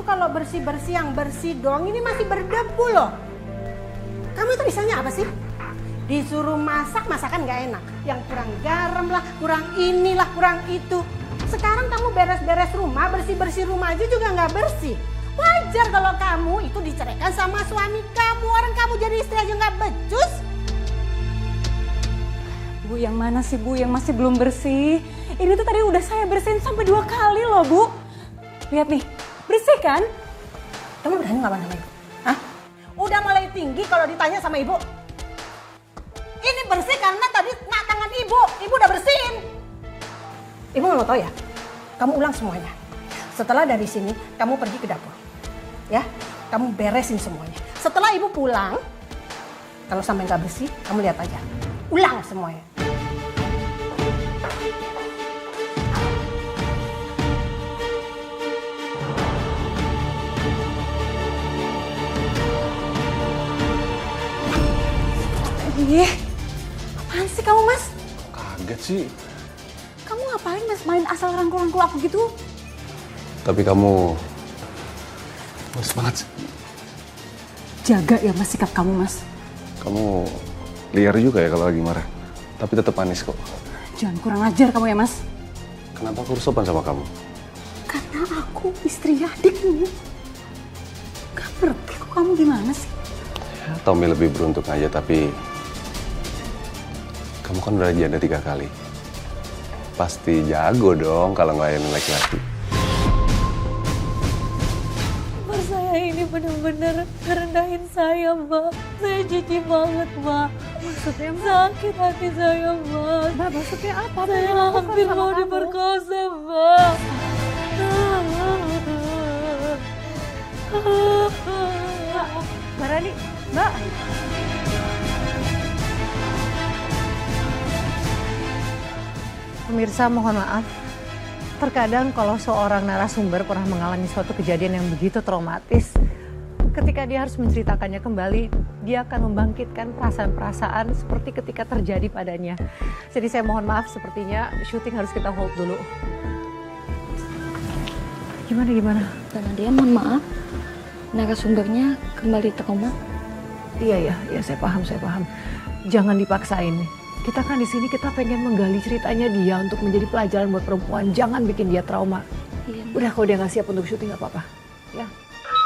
kalau bersih-bersih yang bersih dong, ini masih berdebu loh. Kamu itu bisanya apa sih? Disuruh masak, masakan gak enak. Yang kurang garam lah, kurang inilah, kurang itu. Sekarang kamu beres-beres rumah, bersih-bersih rumah aja juga gak bersih. Wajar kalau kamu itu diceraikan sama suami kamu. Orang kamu jadi istri aja gak becus. Bu, yang mana sih Bu yang masih belum bersih? Ini tuh tadi udah saya bersihin sampai 2 kali loh Bu. Lihat nih, bersih kan? Kamu berani ngelawan sama ibu? Hah? Udah mulai tinggi kalau ditanya sama ibu. Ini bersih karena tadi kena tangan ibu. Ibu udah bersihin. Ibu gak mau tahu ya? Kamu ulang semuanya. Setelah dari sini, kamu pergi ke dapur. Ya, kamu beresin semuanya. Setelah ibu pulang, kalau sampai nggak bersih, kamu lihat aja. Ulang semuanya. Iya, apaan sih kamu Mas? Kaget sih. Kamu ngapain Mas main asal rangkul-rangkul aku gitu? Tapi kamu males banget sih. Jaga ya Mas sikap kamu Mas. Kamu liar juga ya kalau lagi marah. Tapi tetap manis kok. Jangan kurang ajar kamu ya Mas. Kenapa aku harus sopan sama kamu? Karena aku istri adikmu. Gak ngerti kok kamu gimana sih? Ya, Tommy lebih beruntung aja, tapi kamu kan udah janda 3 kali. Pasti jago dong kalau ngelayanin laki-laki. Mas, saya ini benar-benar ngerendahin saya, Mbak. Saya jijik banget, Mbak. Maksudnya Mbak? Sakit hati saya, Mbak. Mbak maksudnya apa? Saya hampir mau diperkosa, Mbak. Mbak Rani, Mbak. Pemirsa, mohon maaf. Terkadang kalau seorang narasumber pernah mengalami suatu kejadian yang begitu traumatis, ketika dia harus menceritakannya kembali, dia akan membangkitkan perasaan-perasaan seperti ketika terjadi padanya. Jadi saya mohon maaf, sepertinya syuting harus kita hold dulu. Gimana? Mbak Nadia, mohon maaf. Narasumbernya kembali trauma. Iya, saya paham. Jangan dipaksain. Kita kan di sini kita pengen menggali ceritanya dia untuk menjadi pelajaran buat perempuan. Jangan bikin dia trauma. Iya, Udah, kalau dia nggak siap untuk syuting nggak apa-apa. Ya.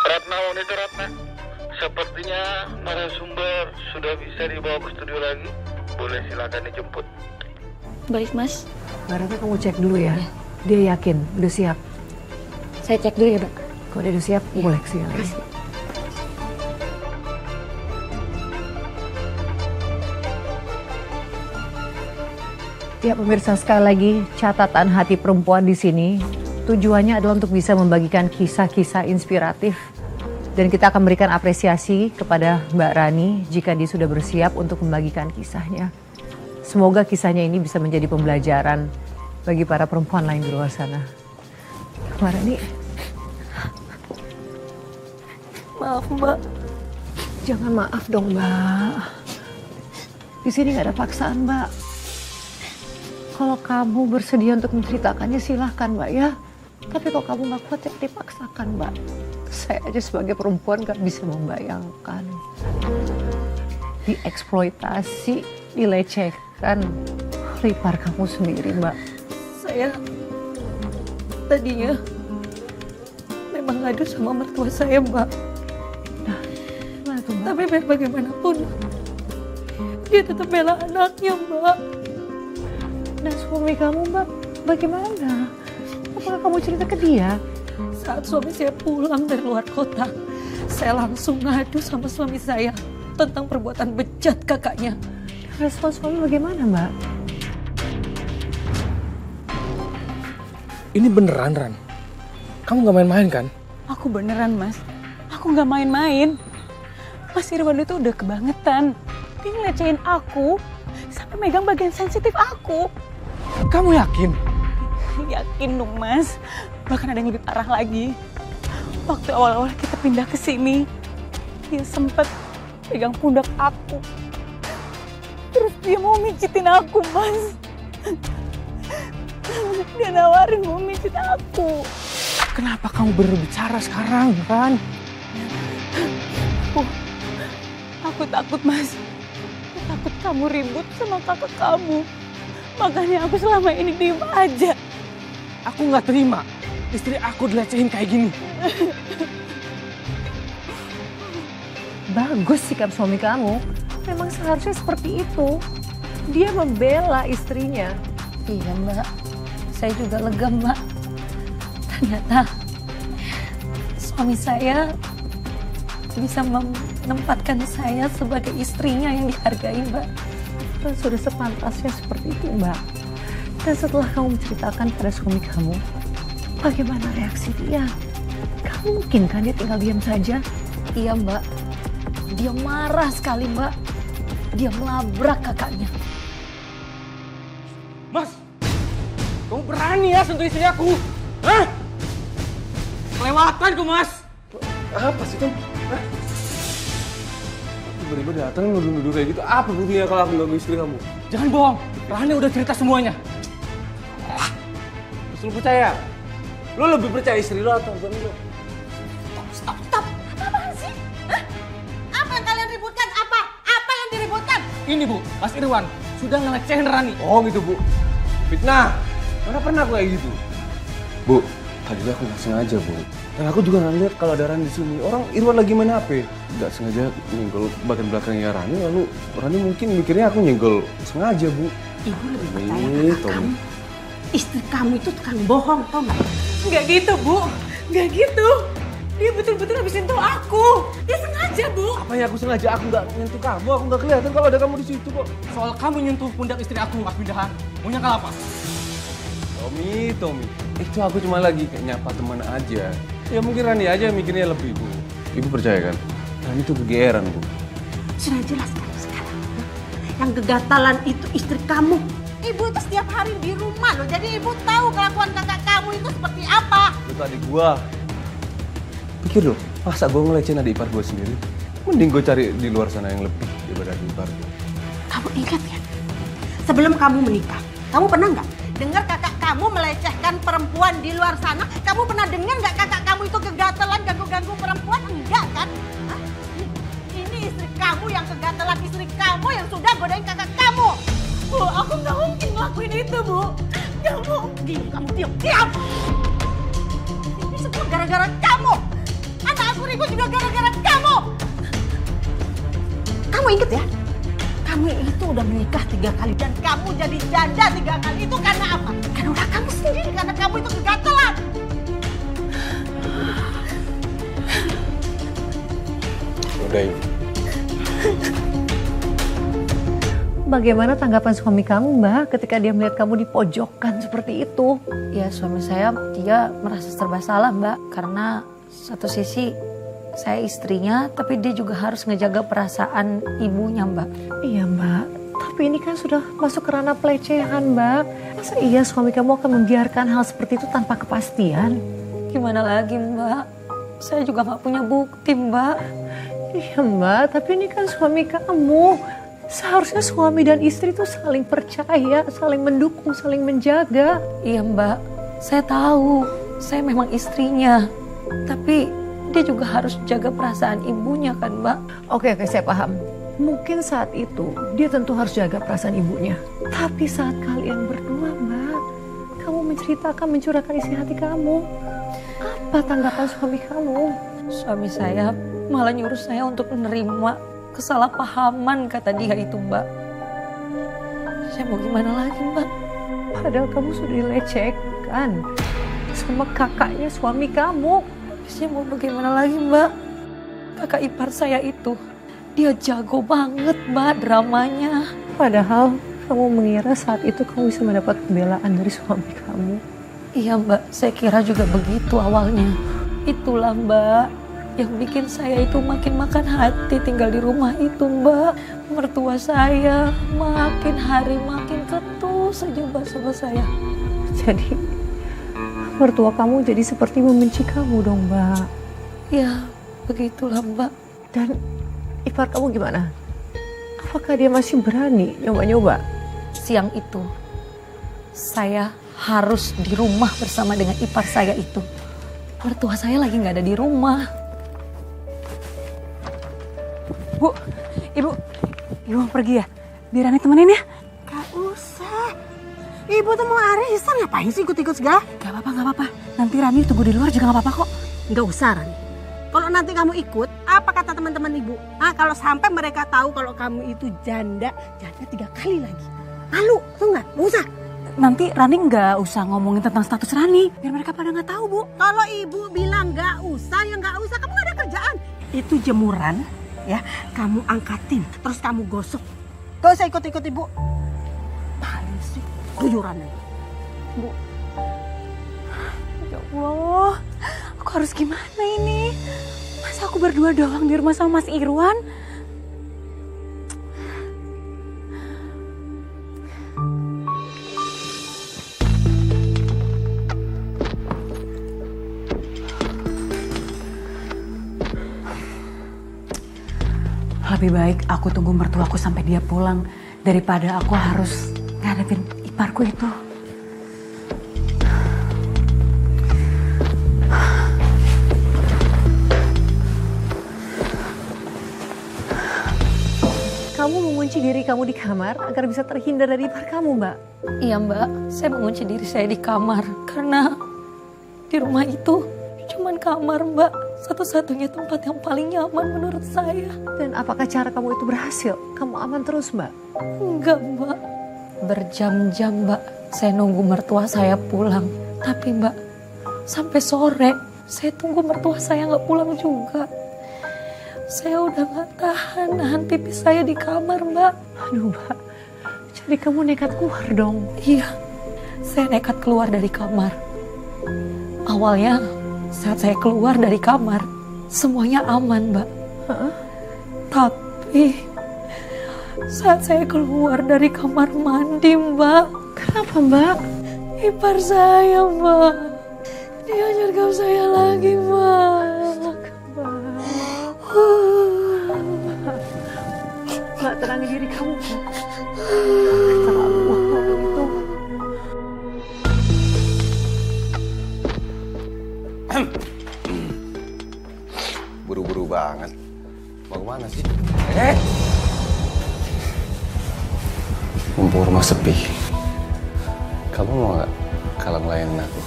Ratna, wanita Ratna. Sepertinya narasumber sudah bisa dibawa ke studio lagi. Boleh silakan dijemput. Baik, Mas. Mbak Ratna, kamu cek dulu ya. Dia yakin, udah siap. Saya cek dulu ya, Mbak. Kalau dia udah siap, boleh kesini lagi. Ya pemirsa, sekali lagi catatan hati perempuan di sini tujuannya adalah untuk bisa membagikan kisah-kisah inspiratif, dan kita akan memberikan apresiasi kepada Mbak Rani jika dia sudah bersiap untuk membagikan kisahnya. Semoga kisahnya ini bisa menjadi pembelajaran bagi para perempuan lain di luar sana. Mbak Rani, Maaf, Mbak. jangan maaf dong Mbak. Di sini nggak ada paksaan Mbak. Kalau kamu bersedia untuk menceritakannya silahkan Mbak ya. Tapi kalau kamu nggak kuat ya dipaksakan Mbak. Saya aja sebagai perempuan nggak bisa membayangkan. Dieksploitasi, dilecehkan, ripar kamu sendiri Mbak. Saya tadinya memang ngadu sama mertua saya, Mbak. Gimana tuh Mbak? Tapi biar bagaimanapun, dia tetap bela anaknya, Mbak. Dan suami kamu Mbak, bagaimana? Apakah kamu cerita ke dia? Saat suami saya pulang dari luar kota, saya langsung ngadu sama suami saya tentang perbuatan bejat kakaknya. Respon suami bagaimana Mbak? Ini beneran, Ran? Kamu gak main-main kan? Aku beneran Mas. Aku nggak main-main. Mas Irwan itu udah kebangetan. Dia ngelecehin aku sampai megang bagian sensitif aku. Kamu yakin? Yakin dong Mas. Bahkan ada yang lebih parah lagi. Waktu awal-awal kita pindah ke sini, dia sempet pegang pundak aku. Terus dia mau mijitin aku, Mas. Dia nawarin mau mijit aku. Kenapa kamu berbicara sekarang, Ran? Aku takut, Mas. Aku takut kamu ribut sama kakak kamu. Makanya aku selama ini diem aja. Aku nggak terima istri aku dilecehin kayak gini. Bagus sikap suami kamu. Memang seharusnya seperti itu. Dia membela istrinya. Iya Mbak, saya juga lega Mbak. Ternyata suami saya bisa menempatkan saya sebagai istrinya yang dihargai Mbak. Dan sudah sepantasnya seperti itu Mbak. Dan setelah kamu menceritakan pada suami kamu, bagaimana reaksi dia? Gak mungkin kan dia tinggal diam saja? Iya Mbak, dia marah sekali Mbak. Dia melabrak kakaknya. Mas, kamu berani ya sentuh istri aku? Hah? Kelewatan kau, Mas. Apa sih, Tom? Hah? Tiba-tiba datang nuduh-nuduh kayak gitu. Apa buktinya kalau aku ganggu istri kamu? Jangan bohong, Rani udah cerita semuanya. Terus lu percaya? Lu lebih percaya istri lu atau bukan lu? Stop. Apaan sih? Hah? Apa yang kalian ributkan? Apa yang diributkan? Ini Bu, Mas Irwan sudah ngelecehin Rani. Oh gitu, Bu. Fitnah. Mana pernah aku kayak gitu? Bu, tadi aku nggak sengaja, Bu. Dan aku juga nggak lihat kalau ada Rani di sini. Orang Irwan lagi main HP. Nggak sengaja nyenggol bagian belakangnya Rani, lalu Rani mungkin mikirnya aku nyenggol sengaja, Bu. Ibu lebih percaya kakak kamu. Istri kamu itu tukang bohong, tau nggak? Nggak gitu, Bu. Nggak gitu. Dia betul-betul habis sentuh aku. Dia sengaja, Bu. Apanya aku sengaja? Aku nggak nyentuh kamu. Aku nggak kelihatan kalau ada kamu di situ kok. Soal kamu nyentuh pundak istri aku pas pindahan, mau nyangkal apa? Tommy. Itu aku cuma lagi kayak nyapa teman aja. Ya mungkin Rani aja mikirnya lebih, Bu. Ibu percaya kan? Rani itu kegeeran, Bu. Sudah jelas kan sekarang. Yang gegatalan itu istri kamu. Ibu itu setiap hari di rumah loh. Jadi ibu tahu kelakuan kakak kamu itu seperti apa. Itu adik gua. Pikir loh, masa gua ngelecehin adik ipar gua sendiri? Mending gua cari di luar sana yang lebih daripada adik ipar gua. Kamu ingat ya? Sebelum kamu menikah, kamu pernah nggak dengar kakak kamu melecehkan perempuan di luar sana? Kamu pernah dengar nggak kakak kamu itu kegatelan ganggu-ganggu perempuan? Enggak kan? Hah? Ini istri kamu yang kegatelan, istri kamu yang sudah godain kakak kamu. Bu, aku nggak mungkin ngelakuin itu, Bu. Nggak mungkin. Kamu diam. Ini semua gara-gara kamu. Anak aku ribut juga gara-gara kamu. Kamu inget ya? Kamu itu udah menikah 3 kali dan kamu jadi janda 3 kali. Itu karena apa? Karena ulah kamu sendiri, karena kamu itu kegatelan. Udah, Ibu. Bagaimana tanggapan suami kamu Mbak ketika dia melihat kamu dipojokkan seperti itu? Ya suami saya dia merasa serba salah Mbak. Karena satu sisi saya istrinya tapi dia juga harus ngejaga perasaan ibunya Mbak. Iya Mbak, tapi ini kan sudah masuk ke ranah pelecehan Mbak. Masa iya suami kamu akan membiarkan hal seperti itu tanpa kepastian? Gimana lagi Mbak? Saya juga gak punya bukti Mbak. Iya Mbak, tapi ini kan suami kamu. Seharusnya suami dan istri itu saling percaya, saling mendukung, saling menjaga. Iya Mbak, saya tahu saya memang istrinya. Tapi dia juga harus jaga perasaan ibunya kan Mbak. Oke, saya paham. Mungkin saat itu dia tentu harus jaga perasaan ibunya. Tapi saat kalian berdua Mbak, kamu menceritakan, mencurahkan isi hati kamu. Apa tanggapan suami kamu? Suami saya malah nyuruh saya untuk menerima kesalahpahaman kata dia itu Mbak. Saya mau gimana lagi Mbak? Padahal kamu sudah dilecehkan sama kakaknya suami kamu. Saya mau bagaimana lagi Mbak? Kakak ipar saya itu, dia jago banget Mbak dramanya. Padahal kamu mengira saat itu kamu bisa mendapat pembelaan dari suami kamu. Iya Mbak, saya kira juga begitu awalnya. Itulah Mbak yang bikin saya itu makin makan hati tinggal di rumah itu Mbak. Mertua saya makin hari makin ketus saja Mbak sama saya. Jadi mertua kamu jadi seperti membenci kamu dong Mbak. Ya begitulah Mbak. Dan ipar kamu gimana? Apakah dia masih berani nyoba-nyoba? Siang itu saya harus di rumah bersama dengan ipar saya itu. mertua saya lagi nggak ada di rumah. Bu, Ibu mau pergi ya? Biar Rani temenin ya? Gak usah. Ibu tuh mau arisan, ngapain sih ikut-ikut segala? Gak apa-apa. Nanti Rani tunggu di luar juga gak apa-apa kok. Gak usah, Rani. Kalau nanti kamu ikut, apa kata teman-teman ibu? Kalau sampai mereka tahu kalau kamu itu janda 3 kali lagi. Malu, tuh nggak? Gak usah. Nanti Rani gak usah ngomongin tentang status Rani. Biar mereka pada gak tahu, Bu. Kalau ibu bilang gak usah, ya gak usah. Kamu gak ada kerjaan. Itu jemuran, ya. Kamu angkatin, terus kamu gosok. Gak usah ikut-ikut ibu. Paling sih, keluyuran aja. Bu. Ya Allah, aku harus gimana ini? Masa aku berdua doang di rumah sama Mas Irwan? Lebih baik aku tunggu mertuaku sampai dia pulang daripada aku harus ngadepin iparku itu. Kamu mengunci diri kamu di kamar agar bisa terhindar dari ipar kamu, Mbak. Iya Mbak, saya mengunci diri saya di kamar karena di rumah itu cuman kamar Mbak. Satu-satunya tempat yang paling nyaman menurut saya. Dan apakah cara kamu itu berhasil? Kamu aman terus, Mbak? Enggak Mbak, berjam-jam Mbak saya nunggu mertua saya pulang. Tapi Mbak, sampai sore saya tunggu mertua saya nggak pulang juga. Saya udah gak tahan nahan pipis saya di kamar Mbak. Aduh Mbak, jadi kamu nekat keluar dong? Iya, saya nekat keluar dari kamar. Awalnya saat saya keluar dari kamar, semuanya aman Mbak. Tapi saat saya keluar dari kamar mandi Mbak. Kenapa Mbak? Ipar saya Mbak, dia nyergap saya lagi Mbak. Mbak, tenangin diri kamu. Terlalu itu. Buru-buru banget. Mau kemana sih? Mumpung rumah sepi. Kamu mau gak kalau ngelayanin aku?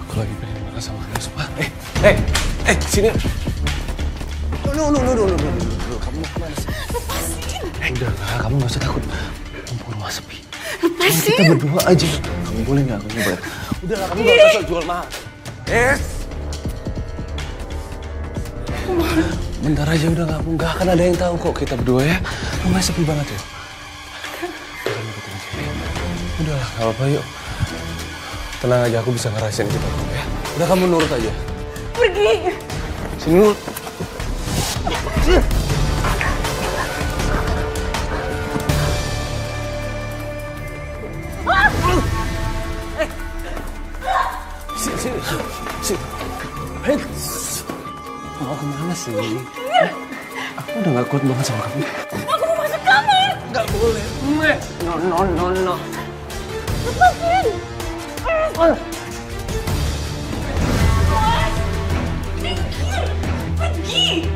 Aku lagi pengen makan sama kalian semua. Sini. No. Kamu mau kemana sih? Lepasin. Udah lah, kamu gak usah takut. Mumpung rumah sepi. Lepasin. Kita berdua aja. Kamu boleh gak aku nyobain? Udah lah, kamu gak usah jual mahal. Bentar aja udah nggak akan ada yang tahu kok kita berdua ya. Rumah sepi banget ya. Udah lah, nggak apa-apa yuk. Tenang aja, aku bisa ngerasain kita ya. Udah kamu nurut aja. Pergi. Sini nurut. Sini. Hei. Mau kemana sih? Aku udah gak kuat banget sama kamu. Aku mau masuk kamar. Gak boleh. No. Lepasin. Pergi.